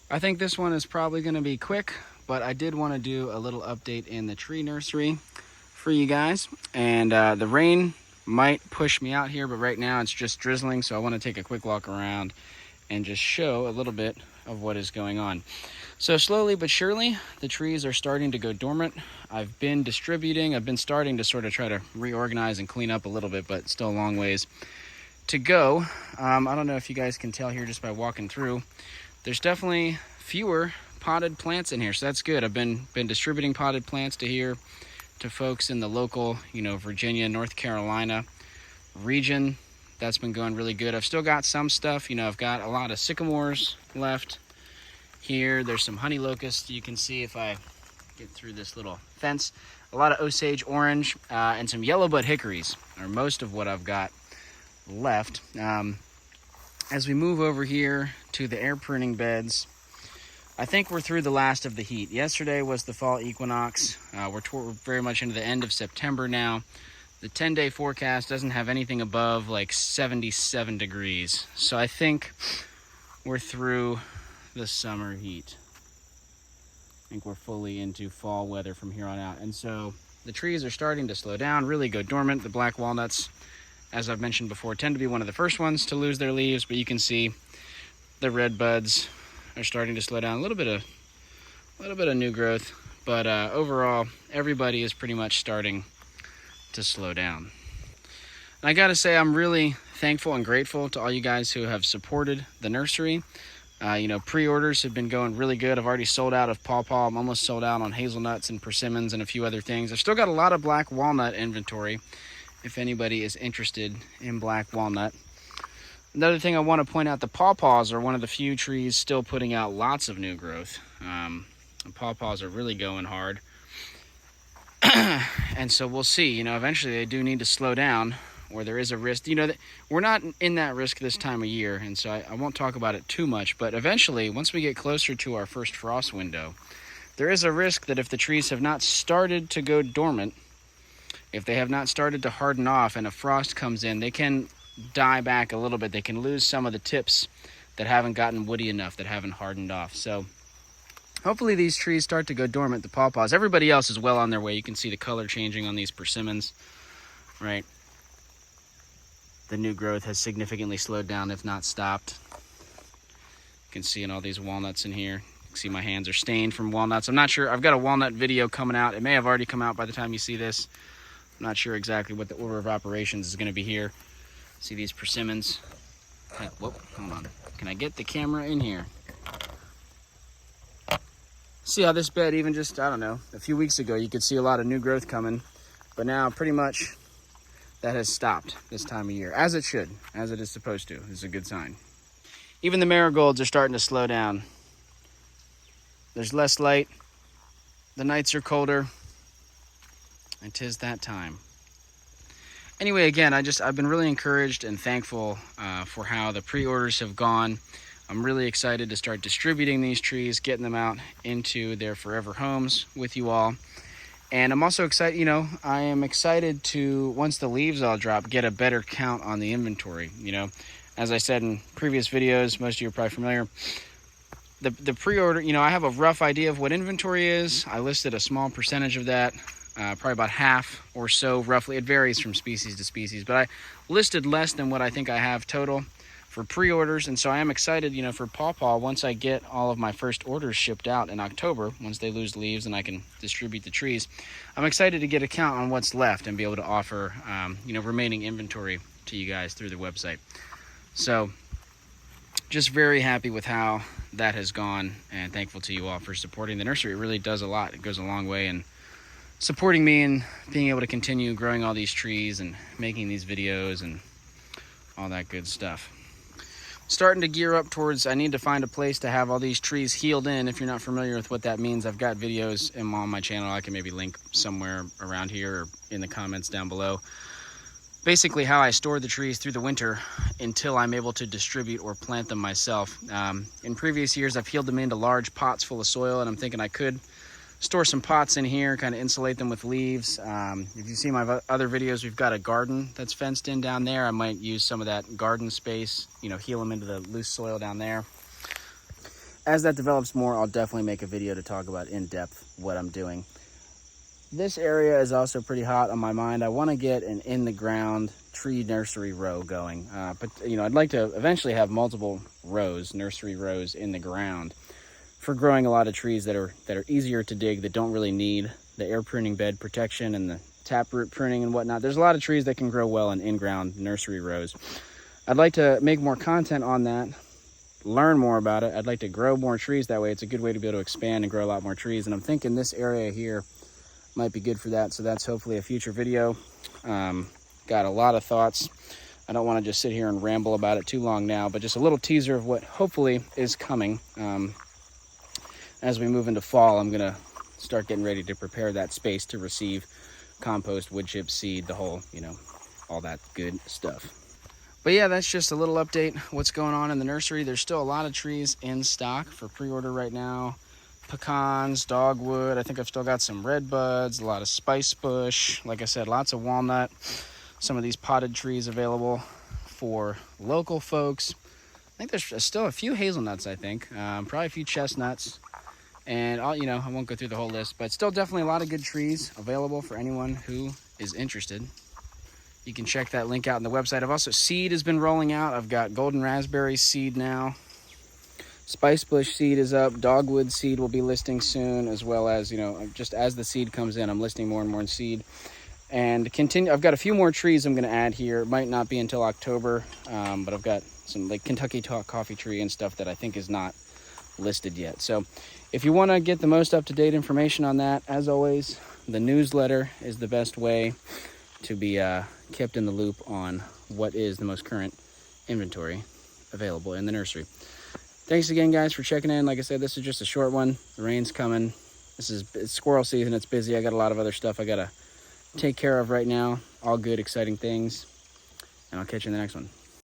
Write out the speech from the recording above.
I think this one is probably going to be quick, but I did want to do a little update in the tree nursery for you guys. And the rain might push me out here, but right now it's just drizzling, so I want to take a quick walk around and just show a little bit of what is going on. So slowly but surely, the trees are starting to go dormant. I've been starting to sort of try to reorganize and clean up a little bit, but still a long ways to go. I don't know if you guys can tell here just by walking through. There's definitely fewer potted plants in here, so that's good. I've been distributing potted plants to here, to folks in the local, Virginia, North Carolina region. That's been going really good. I've still got some stuff, I've got a lot of sycamores left here. There's some honey locusts. You can see if I get through this little fence. A lot of Osage orange and some yellow bud hickories are most of what I've got left. As we move over here to the air pruning beds, I think we're through the last of the heat. Yesterday was the fall equinox. We're very much into the end of September now. The 10-day forecast doesn't have anything above like 77 degrees. So I think we're through the summer heat. I think we're fully into fall weather from here on out. And so the trees are starting to slow down, really go dormant. The black walnuts, as I've mentioned before, tend to be one of the first ones to lose their leaves, but you can see the red buds are starting to slow down. A little bit of new growth, but overall, everybody is pretty much starting to slow down. And I gotta say, I'm really thankful and grateful to all you guys who have supported the nursery. Pre-orders have been going really good. I've already sold out of pawpaw. I'm almost sold out on hazelnuts and persimmons and a few other things. I've still got a lot of black walnut inventory if anybody is interested in black walnut. Another thing I want to point out, the pawpaws are one of the few trees still putting out lots of new growth. The pawpaws are really going hard. And so we'll see, eventually they do need to slow down, or there is a risk. We're not in that risk this time of year, and so I won't talk about it too much, but eventually, once we get closer to our first frost window, there is a risk that if the trees have not started to go dormant, if they have not started to harden off and a frost comes in, they can die back a little bit. They can lose some of the tips that haven't gotten woody enough, that haven't hardened off. So hopefully these trees start to go dormant, the pawpaws. Everybody else is well on their way. You can see the color changing on these persimmons, right? The new growth has significantly slowed down, if not stopped. You can see in all these walnuts in here. You can see my hands are stained from walnuts. I'm not sure. I've got a walnut video coming out. It may have already come out by the time you see this. I'm not sure exactly what the order of operations is going to be here. See these persimmons? Whoop, hold on. Can I get the camera in here? See how this bed, even just, I don't know, a few weeks ago, you could see a lot of new growth coming. But now pretty much that has stopped this time of year, as it should, as it is supposed to. It's a good sign. Even the marigolds are starting to slow down. There's less light. The nights are colder. And 'tis that time. Anyway, again, I've been really encouraged and thankful for how the pre-orders have gone. I'm really excited to start distributing these trees, getting them out into their forever homes with you all. And I'm also excited, I am excited to, once the leaves all drop, get a better count on the inventory. As I said in previous videos, most of you are probably familiar, the pre-order, I have a rough idea of what inventory is. I listed a small percentage of that. Probably about half or so, roughly. It varies from species to species, but I listed less than what I think I have total for pre-orders, and so I am excited, for pawpaw, once I get all of my first orders shipped out in October, once they lose leaves and I can distribute the trees, I'm excited to get a count on what's left and be able to offer, remaining inventory to you guys through the website. So, just very happy with how that has gone, and thankful to you all for supporting the nursery. It really does a lot. It goes a long way in supporting me and being able to continue growing all these trees and making these videos and all that good stuff. Starting to gear up towards, I need to find a place to have all these trees healed in. If you're not familiar with what that means, I've got videos on my channel. I can maybe link somewhere around here or in the comments down below. Basically how I store the trees through the winter until I'm able to distribute or plant them myself. In previous years, I've healed them into large pots full of soil, and I'm thinking I could store some pots in here, kind of insulate them with leaves. If you see my other videos, we've got a garden that's fenced in down there. I might use some of that garden space, heal them into the loose soil down there. as that develops more, I'll definitely make a video to talk about in depth what I'm doing. This area is also pretty hot on my mind. I want to get an in the ground tree nursery row going, but you know, I'd like to eventually have multiple rows, nursery rows in the ground for growing a lot of trees that are easier to dig, that don't really need the air pruning bed protection and the taproot pruning and whatnot. There's a lot of trees that can grow well in in-ground nursery rows. I'd like to make more content on that, learn more about it. I'd like to grow more trees. That way it's a good way to be able to expand and grow a lot more trees. And I'm thinking this area here might be good for that. So that's hopefully a future video. Got a lot of thoughts. I don't want to just sit here and ramble about it too long now, but just a little teaser of what hopefully is coming. As we move into fall, I'm gonna start getting ready to prepare that space to receive compost, wood chip, seed, the whole, you know, all that good stuff. But yeah, that's just a little update what's going on in the nursery. There's still a lot of trees in stock for pre-order right now. Pecans, dogwood, I think I've still got some red buds, a lot of spice bush, like I said, lots of walnut, some of these potted trees available for local folks. I think there's still a few hazelnuts, I think, probably a few chestnuts, and you know, I won't go through the whole list, but still definitely a lot of good trees available for anyone who is interested. You can check that link out on the website. I've also, seed has been rolling out. I've got golden raspberry seed now. Spice bush seed is up. Dogwood seed will be listing soon, as well as, you know, just as the seed comes in, I'm listing more and more in seed. And continue, I've got a few more trees I'm going to add here. It might not be until October, but I've got some like Kentucky coffee tree and stuff that I think is not listed yet. So if you want to get the most up-to-date information on that, as always, the newsletter is the best way to be kept in the loop on what is the most current inventory available in the nursery. Thanks again, guys, for checking in. Like I said, this is just a short one. The rain's coming. It's squirrel season. It's busy. I got a lot of other stuff I got to take care of right now. All good, exciting things. And I'll catch you in the next one.